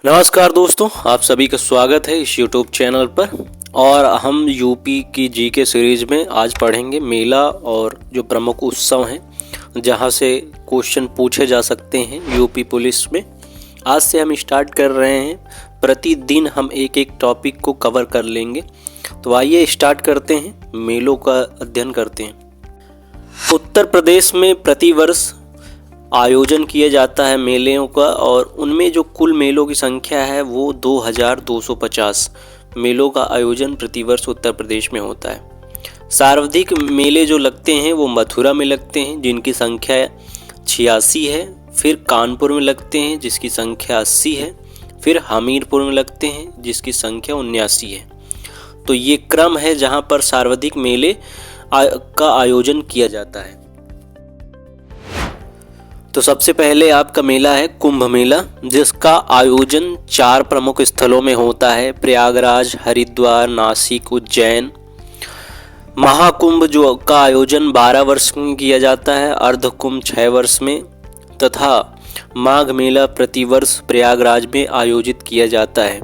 नमस्कार दोस्तों, आप सभी का स्वागत है इस YouTube चैनल पर। और हम यूपी की जीके सीरीज में आज पढ़ेंगे मेला और जो प्रमुख उत्सव हैं जहां से क्वेश्चन पूछे जा सकते हैं यूपी पुलिस में। आज से हम स्टार्ट कर रहे हैं, प्रतिदिन हम एक एक टॉपिक को कवर कर लेंगे। तो आइए स्टार्ट करते हैं, मेलों का अध्ययन करते हैं। उत्तर प्रदेश में प्रतिवर्ष आयोजन किया जाता है मेलों का, और उनमें जो कुल मेलों की संख्या है वो 2250 मेलों का आयोजन प्रतिवर्ष उत्तर प्रदेश में होता है। सर्वाधिक मेले जो लगते हैं वो मथुरा में लगते हैं जिनकी संख्या 86 है, फिर कानपुर में लगते हैं जिसकी संख्या 80 है, फिर हमीरपुर में लगते हैं जिसकी संख्या 79 है। तो ये क्रम है जहाँ पर सर्वाधिक मेले का आयोजन किया जाता है। तो सबसे पहले आपका मेला है कुंभ मेला, जिसका आयोजन 4 प्रमुख स्थलों में होता है: प्रयागराज, हरिद्वार, नासिक, उज्जैन। महाकुंभ जो का आयोजन 12 वर्ष में किया जाता है, अर्ध कुंभ 6 वर्ष में, तथा माघ मेला प्रतिवर्ष प्रयागराज में आयोजित किया जाता है।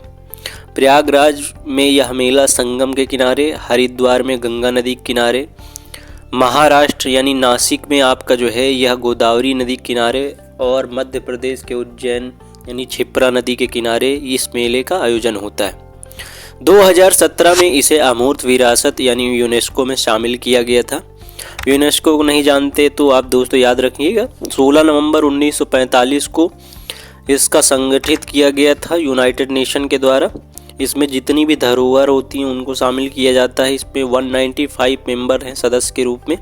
प्रयागराज में यह मेला संगम के किनारे, हरिद्वार में गंगा नदी के किनारे, महाराष्ट्र यानी नासिक में आपका जो है यह गोदावरी नदी किनारे, और मध्य प्रदेश के उज्जैन यानी क्षिप्रा नदी के किनारे इस मेले का आयोजन होता है। 2017 में इसे अमूर्त विरासत यानी यूनेस्को में शामिल किया गया था। यूनेस्को को नहीं जानते तो आप दोस्तों याद रखिएगा, 16 नवंबर 1945 को इसका संगठित किया गया था यूनाइटेड नेशन के द्वारा। इसमें जितनी भी धरोहर होती हैं उनको शामिल किया जाता है। इसमें 195 मेंबर हैं सदस्य के रूप में,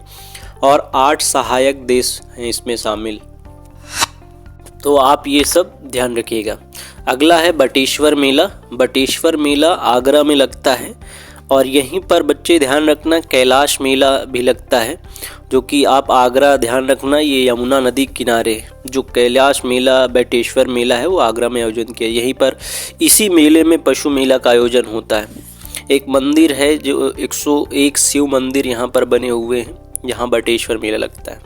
और 8 सहायक देश हैं इसमें शामिल। तो आप ये सब ध्यान रखिएगा। अगला है बटेश्वर मेला। बटेश्वर मेला आगरा में लगता है, और यहीं पर बच्चे ध्यान रखना कैलाश मेला भी लगता है, जो कि आप आगरा ध्यान रखना, ये यमुना नदी किनारे जो कैलाश मेला बटेश्वर मेला है वो आगरा में आयोजन किया। यहीं पर इसी मेले में पशु मेला का आयोजन होता है। एक मंदिर है जो 101 शिव मंदिर यहाँ पर बने हुए हैं, यहाँ बटेश्वर मेला लगता है।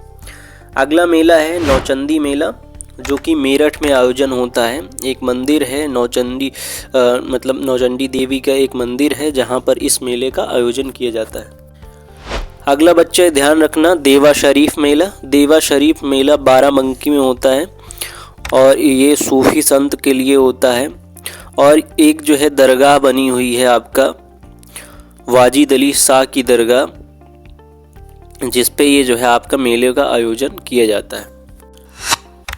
अगला मेला है नौचंदी मेला, जो कि मेरठ में आयोजन होता है। एक मंदिर है नौचंदी नौचंडी देवी का एक मंदिर है जहाँ पर इस मेले का आयोजन किया जाता है। अगला बच्चे ध्यान रखना देवा शरीफ मेला। देवा शरीफ मेला बाराबंकी में होता है, और ये सूफी संत के लिए होता है। और एक जो है दरगाह बनी हुई है आपका वाजिद अली शाह की दरगाह, जिस पे ये जो है आपका मेले का आयोजन किया जाता है।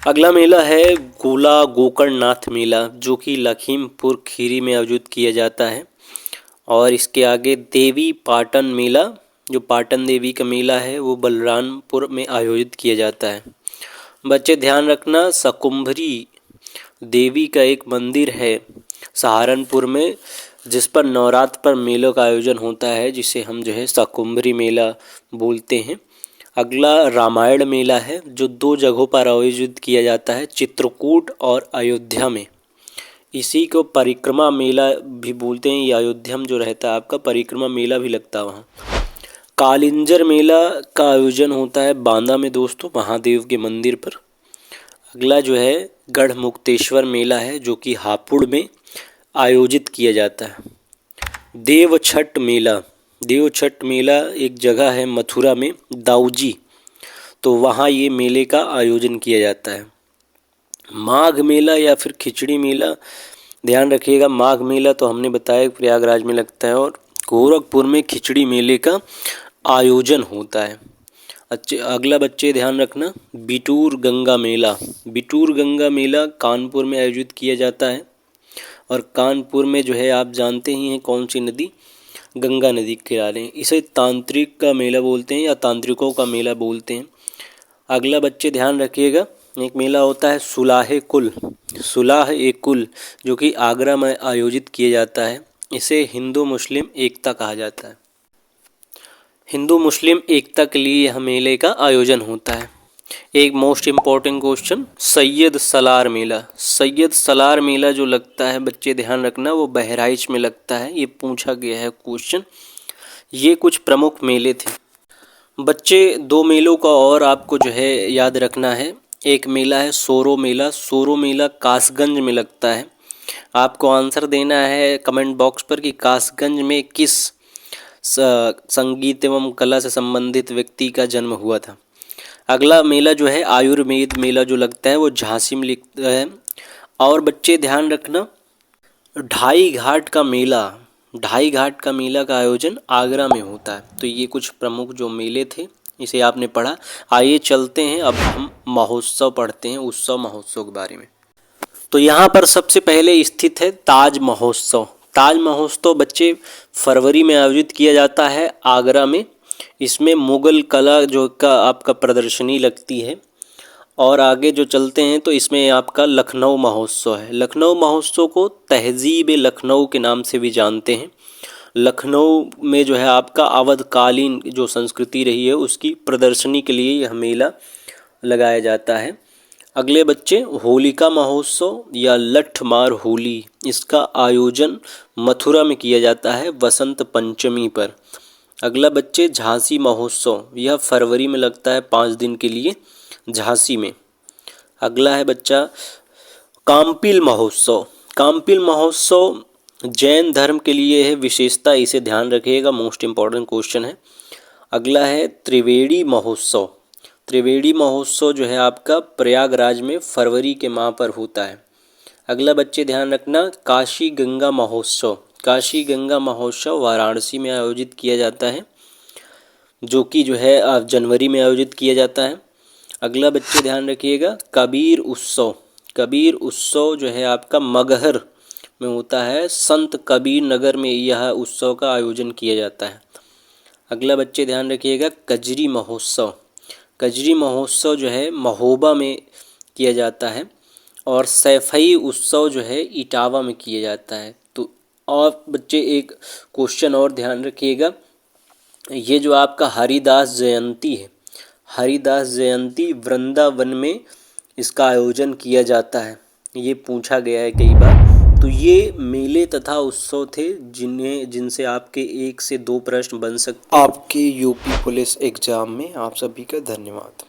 अगला मेला है गोला गोकर्णनाथ मेला, जो कि लखीमपुर खीरी में आयोजित किया जाता है। और इसके आगे देवी पाटन मेला, जो पाटन देवी का मेला है वो बलरामपुर में आयोजित किया जाता है। बच्चे ध्यान रखना सकुम्भरी देवी का एक मंदिर है सहारनपुर में, जिस पर नवरात्र पर मेलों का आयोजन होता है, जिसे हम जो है सकुम्भरी मेला बोलते हैं। अगला रामायण मेला है, जो 2 जगहों पर आयोजित किया जाता है, चित्रकूट और अयोध्या में। इसी को परिक्रमा मेला भी बोलते हैं। ये अयोध्या में जो रहता है आपका परिक्रमा मेला भी लगता है वहाँ। कालिंजर मेला का आयोजन होता है बांदा में दोस्तों, महादेव के मंदिर पर। अगला जो है गढ़मुक्तेश्वर मेला है, जो कि हापुड़ में आयोजित किया जाता है। देवछठ मेला, देवछठ मेला एक जगह है मथुरा में दाऊजी, तो वहाँ ये मेले का आयोजन किया जाता है। माघ मेला या फिर खिचड़ी मेला, ध्यान रखिएगा, माघ मेला तो हमने बताया प्रयागराज में लगता है, और गोरखपुर में खिचड़ी मेले का आयोजन होता है। अगला बच्चे ध्यान रखना बिटूर गंगा मेला। बिटूर गंगा मेला कानपुर में आयोजित किया जाता है, और कानपुर में जो है आप जानते ही हैं कौन सी नदी, गंगा नदी के किनारे। इसे तांत्रिक का मेला बोलते हैं या तांत्रिकों का मेला बोलते हैं। अगला बच्चे ध्यान रखिएगा, एक मेला होता है सुलाहे कुल। सुलाह ए कुल, जो कि आगरा में आयोजित किया जाता है। इसे हिंदू मुस्लिम एकता कहा जाता है। हिंदू मुस्लिम एकता के लिए यह मेले का आयोजन होता है। एक most important question, Syed Salar मेला। सैयद सलार मेला जो लगता है बच्चे ध्यान रखना, वो बहराइच में लगता है। ये पूछा गया है क्वेश्चन। ये कुछ प्रमुख मेले थे बच्चे। 2 मेलों का और आपको जो है याद रखना है। एक मेला है सोरो मेला। सोरो मेला कासगंज में लगता है। आपको आंसर देना है कमेंट बॉक्स पर कि कासगंज में किस संगीत एवं कला से संबंधित व्यक्ति का जन्म हुआ था। अगला मेला जो है आयुर्वेद मेला जो लगता है वो झांसी में लगता है। और बच्चे ध्यान रखना, ढाई घाट का मेला का आयोजन आगरा में होता है। तो ये कुछ प्रमुख जो मेले थे इसे आपने पढ़ा। आइए चलते हैं, अब हम महोत्सव पढ़ते हैं, उत्सव महोत्सव के बारे में। तो यहाँ पर सबसे पहले स्थित है ताज महोत्सव। ताज महोत्सव बच्चे फरवरी में आयोजित किया जाता है आगरा में। इसमें मुग़ल कला जो का आपका प्रदर्शनी लगती है। और आगे जो चलते हैं तो इसमें आपका लखनऊ महोत्सव है। लखनऊ महोत्सव को तहज़ीब लखनऊ के नाम से भी जानते हैं। लखनऊ में जो है आपका अवधकालीन जो संस्कृति रही है उसकी प्रदर्शनी के लिए यह मेला लगाया जाता है। अगले बच्चे होलिका महोत्सव या लठमार होली, इसका आयोजन मथुरा में किया जाता है वसंत पंचमी पर। अगला बच्चे झांसी महोत्सव, यह फरवरी में लगता है 5 दिन के लिए झांसी में। अगला है बच्चा काम्पिल महोत्सव। काम्पिल महोत्सव जैन धर्म के लिए है विशेषता, इसे ध्यान रखिएगा, मोस्ट इम्पॉर्टेंट क्वेश्चन है। अगला है त्रिवेणी महोत्सव। त्रिवेणी महोत्सव जो है आपका प्रयागराज में फरवरी के माह पर होता है। अगला बच्चे ध्यान रखना काशी गंगा महोत्सव। काशी गंगा महोत्सव वाराणसी में आयोजित किया जाता है, जो कि जो है जनवरी में आयोजित किया जाता है। अगला बच्चे ध्यान रखिएगा कबीर उत्सव। कबीर उत्सव जो है आपका मगहर में होता है, संत कबीर नगर में यह उत्सव का आयोजन किया जाता है। अगला बच्चे ध्यान रखिएगा कजरी महोत्सव। कजरी महोत्सव जो है महोबा में किया जाता है। और सैफई उत्सव जो है इटावा में किया जाता है। तो और बच्चे एक क्वेश्चन और ध्यान रखिएगा, ये जो आपका हरिदास जयंती है, हरिदास जयंती वृंदावन में इसका आयोजन किया जाता है, ये पूछा गया है कई बार। तो ये मेले तथा उत्सव थे जिनसे आपके 1 से 2 प्रश्न बन सकते हैं आपके यूपी पुलिस एग्ज़ाम में। आप सभी का धन्यवाद।